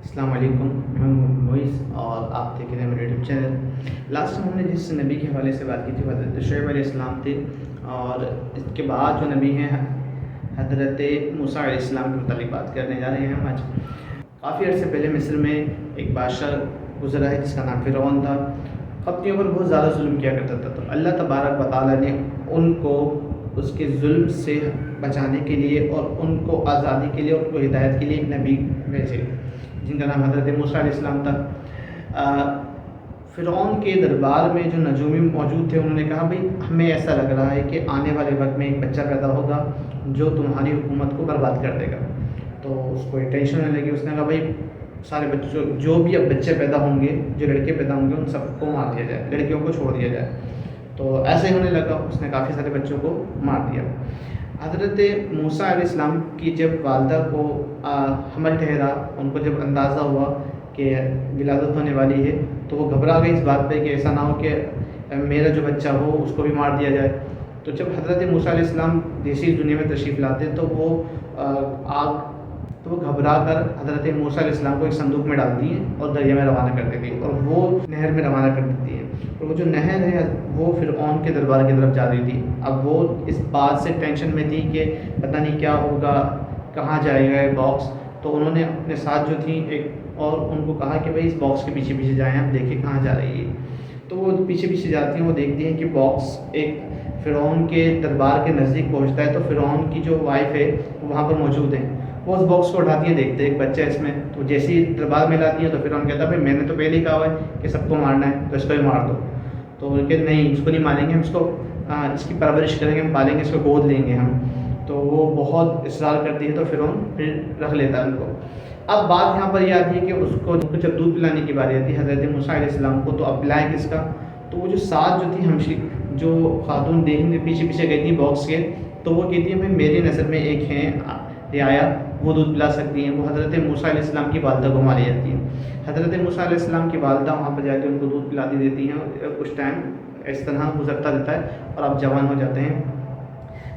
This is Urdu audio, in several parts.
السلام علیکم، میں ہوں موئز اور آپ دیکھ رہے ہیں میرے یوٹیوب چینل۔ لاسٹ ٹائم ہم نے جس نبی کے حوالے سے بات کی تھی وہ حضرت شعیب علیہ السلام تھے، اور اس کے بعد جو نبی ہیں حضرت موسیٰ علیہ السلام کے متعلق بات کرنے جا رہے ہیں ہم آج۔ کافی عرصے پہلے مصر میں ایک بادشاہ گزرا ہے جس کا نام فرعون تھا۔ اپنے اوپر بہت زیادہ ظلم کیا کرتا تھا، تو اللہ تبارک و تعالیٰ نے ان کو اس کے ظلم سے بچانے کے لیے اور ان کو آزادی کے لیے اور ان کو ہدایت کے لیے ایک نبی بھیجے جن کا نام حضرت موسیٰ علیہ السلام تھا۔ فرعون کے دربار میں جو نجومی موجود تھے انہوں نے کہا بھئی ہمیں ایسا لگ رہا ہے کہ آنے والے وقت میں ایک بچہ پیدا ہوگا جو تمہاری حکومت کو برباد کر دے گا۔ تو اس کو ایک ٹینشن ہونے لگی، اس نے کہا بھئی سارے بچوں جو بھی اب بچے پیدا ہوں گے، جو لڑکے پیدا ہوں گے ان سب کو مار دیا جائے، لڑکیوں کو چھوڑ دیا جائے۔ تو ایسے ہی ہونے لگا، اس نے کافی سارے بچوں کو مار دیا۔ حضرت موسیٰ علیہ السلام کی جب والدہ کو حمل ٹھہرا، ان کو جب اندازہ ہوا کہ ولادت ہونے والی ہے، تو وہ گھبرا گئی اس بات پہ کہ ایسا نہ ہو کہ میرا جو بچہ ہو اس کو بھی مار دیا جائے۔ تو جب حضرت موسیٰ علیہ السلام دیسی دنیا میں تشریف لاتے تو وہ گھبرا کر حضرت موسیٰ علیہ السلام کو ایک صندوق میں ڈالتی ہیں اور دریا میں روانہ کر دیتی ہیں، اور وہ نہر میں روانہ کر دیتی ہیں۔ اور وہ جو نہر ہے وہ فرعون کے دربار کی طرف جا رہی تھی۔ اب وہ اس بات سے ٹینشن میں تھی کہ پتہ نہیں کیا ہوگا، کہاں جائے گا یہ باکس۔ تو انہوں نے اپنے ساتھ جو تھی ایک اور ان کو کہا کہ بھائی اس باکس کے پیچھے پیچھے جائیں، آپ دیکھیں کہاں جا رہی ہے۔ تو وہ پیچھے پیچھے جاتی ہیں، وہ دیکھتی ہیں کہ باکس ایک فرعون کے دربار کے نزدیک پہنچتا ہے، تو فرعون کی جو وائف ہے وہ وہاں پر موجود ہیں۔ وہ اس باکس کو اٹھاتی ہیں، دیکھتے ہیں ایک بچہ ہے اس میں، تو جیسے ہی دربار میں لاتی ہیں تو فرعون کہتا ہے بھائی میں نے تو پہلے ہی کہا ہوا ہے کہ سب کو مارنا ہے، تو اس کو بھی مار دو۔ تو وہ کہ نہیں اس کو نہیں ماریں گے، ہم اس کو اس کی پرورش کریں گے، ہم پالیں گے، اس کو گود لیں گے ہم۔ تو وہ بہت اصرار کرتی ہے، تو فرعون پھر رکھ لیتا ہے ان کو۔ اب بات یہاں پر یہ آتی ہے کہ اس کو جب دودھ پلانے کی باری آتی ہے حضرت موسیٰ علیہ السلام کو، تو اب پلائے کس کا؟ تو وہ جو ساتھ جو تھی ہمشی جو خاتون دیکھنے پیچھے پیچھے گئی تھی باکس کے، تو وہ کہتی ہیں بھائی میری نظر میں ایک ہیں رعایا، وہ دودھ پلا سکتی ہیں۔ وہ حضرت موسیٰ علیہ السلام کی والدہ کو مانی جاتی ہیں۔ حضرت موسیٰ علیہ السلام کی والدہ وہاں پر جا کے ان کو دودھ پلاتی دیتی ہیں، اور کچھ ٹائم اس طرح گزرتا رہتا ہے اور آپ جوان ہو جاتے ہیں۔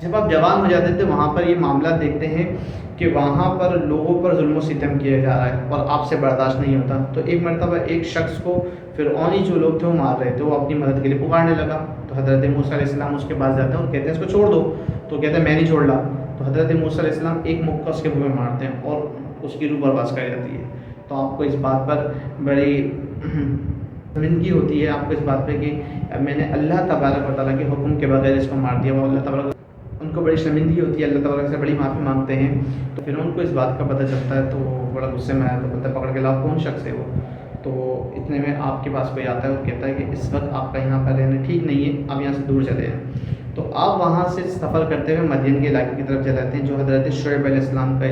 جب آپ جوان ہو جاتے تھے وہاں پر یہ معاملات دیکھتے ہیں کہ وہاں پر لوگوں پر ظلم و ستم کیا جا رہا ہے اور آپ سے برداشت نہیں ہوتا۔ تو ایک مرتبہ ایک شخص کو فرعونی جو لوگ تھے وہ مار رہے تھے، وہ اپنی مدد کے لیے پکارنے لگا۔ تو حضرت موسیٰ علیہ السلام اس کے پاس جاتے ہیں اور کہتے ہیں اس کو چھوڑ دو، تو کہتے ہیں میں نہیں چھوڑ رہا۔ تو حضرت موسیٰ علیہ السلام ایک مکہ اس کے منہ میں مارتے ہیں اور اس کی روح برباد کر جاتی ہے۔ تو آپ کو اس بات پر بڑی شرمندگی ہوتی ہے، آپ کو اس بات پہ کہ میں نے اللہ تبارک و تعالیٰ کے حکم کے بغیر اس کو مار دیا۔ وہ اللہ تبارک ان کو بڑی شرمندگی ہوتی ہے، اللہ تبارک سے بڑی معافی مانگتے ہیں۔ تو پھر ان کو اس بات کا پتہ چلتا ہے تو وہ بڑا غصے میں آیا، تو پتہ پکڑ کے لاؤ کون شخص ہے وہ۔ تو اتنے میں آپ کے پاس کوئی آتا ہے اور کہتا ہے کہ اس وقت آپ کا یہاں پر رہنا ٹھیک نہیں ہے، آپ یہاں سے دور چلے جائیں۔ تو آپ وہاں سے سفر کرتے ہوئے مدین کے علاقے کی طرف چلاتے ہیں جو حضرت شعیب علیہ السلام کا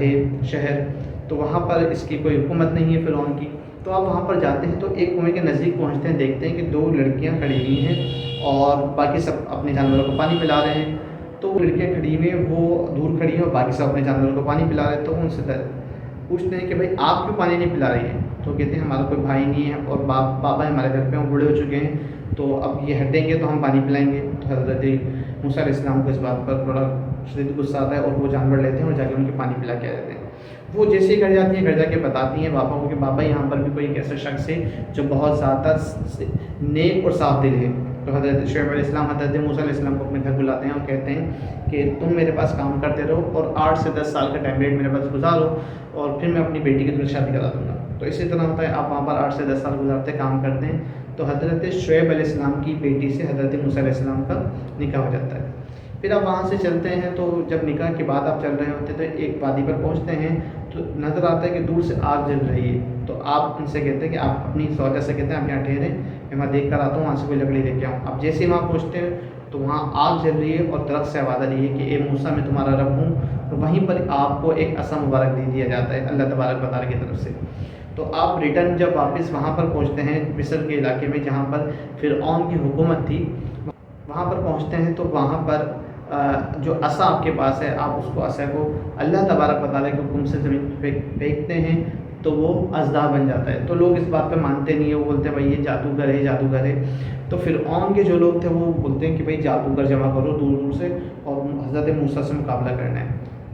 ہے شہر۔ تو وہاں پر اس کی کوئی حکومت نہیں ہے فرعون کی۔ تو آپ وہاں پر جاتے ہیں تو ایک کنویں کے نزدیک پہنچتے ہیں، دیکھتے ہیں کہ دو لڑکیاں کھڑی ہوئی ہیں اور باقی سب اپنے جانوروں کو پانی پلا رہے ہیں۔ تو وہ لڑکیاں کھڑی ہوئی ہیں، وہ دور کھڑی ہیں اور باقی سب اپنے جانوروں کو پانی پلا رہے ہیں۔ تو ان سے پوچھتے ہیں کہ بھائی آپ کیوں پانی نہیں پلا رہی ہیں؟ تو کہتے ہیں ہمارا کوئی بھائی نہیں ہے اور بابا ہمارے گھر پہ وہ بوڑھے ہو چکے ہیں، تو اب یہ ہٹیں گے تو ہم پانی پلائیں گے۔ تو حضرت موسیٰ علیہ السلام کو اس بات پر بڑا شدید غصہ آتا ہے اور وہ جانور لیتے ہیں اور جا کے ان کے پانی پلا کے آ جاتے ہیں۔ وہ جیسے ہی گھر جاتی ہیں، گھر جا کے بتاتی ہیں پاپا کو کہ بابا یہاں پر بھی کوئی ایک ایسا شخص ہے جو بہت زیادہ نیک اور صاف دل ہے۔ تو حضرت شعیب علیہ السلام حضرت موسیٰ علیہ السلام کو اپنے گھر بلاتے ہیں اور کہتے ہیں کہ تم میرے پاس کام کرتے رہو اور 8 سے 10 سال کا ٹائم پیریڈ میرے پاس گزارو اور پھر میں اپنی بیٹی کی تمہیں شادی کرا دوں گا۔ تو اسی طرح ہوتا ہے، آپ وہاں پر 8 سے 10 سال گزارتے کام کرتے ہیں، تو حضرت شعیب علیہ السلام کی بیٹی سے حضرت موسیٰ علیہ السلام کا نکاح ہو جاتا ہے۔ پھر آپ وہاں سے چلتے ہیں، تو جب نکاح کے بعد آپ چل رہے ہوتے تو ایک وادی پر پہنچتے ہیں، تو نظر آتا ہے کہ دور سے آگ جل رہی ہے۔ تو آپ ان سے کہتے ہیں کہ آپ اپنی سوچا سے کہتے ہیں آپ یہاں ٹھہریں، میں وہاں دیکھ کر آتا ہوں، وہاں سے کوئی لکڑی لے کے آؤں۔ آپ جیسے ہی وہاں پہنچتے ہیں تو وہاں آگ جل رہی ہے اور درخت سے آواز آ رہی ہے کہ اے موسیٰ میں تمہارا رب ہوں، اور وہیں پر آپ کو ایک عصا مبارک دے دیا جاتا ہے اللہ تبارک و تعالیٰ کی طرف سے۔ تو آپ ریٹرن جب واپس وہاں پر پہنچتے ہیں مصر کے علاقے میں جہاں پر فرعون کی حکومت تھی، وہاں پر پہنچتے ہیں تو وہاں پر جو عصا آپ کے پاس ہے، آپ اس کو عصا کو اللہ تبارک و تعالیٰ کے حکم سے زمین پہ پھینکتے ہیں تو وہ اژدہا بن جاتا ہے۔ تو لوگ اس بات پہ مانتے نہیں ہیں، وہ بولتے ہیں بھائی یہ جادوگر ہے، جادوگر ہے۔ تو فرعون کے جو لوگ تھے وہ بولتے ہیں کہ بھائی جادوگر جمع کرو دور دور سے اور حضرت موسیٰ سے مقابلہ کرنا ہے۔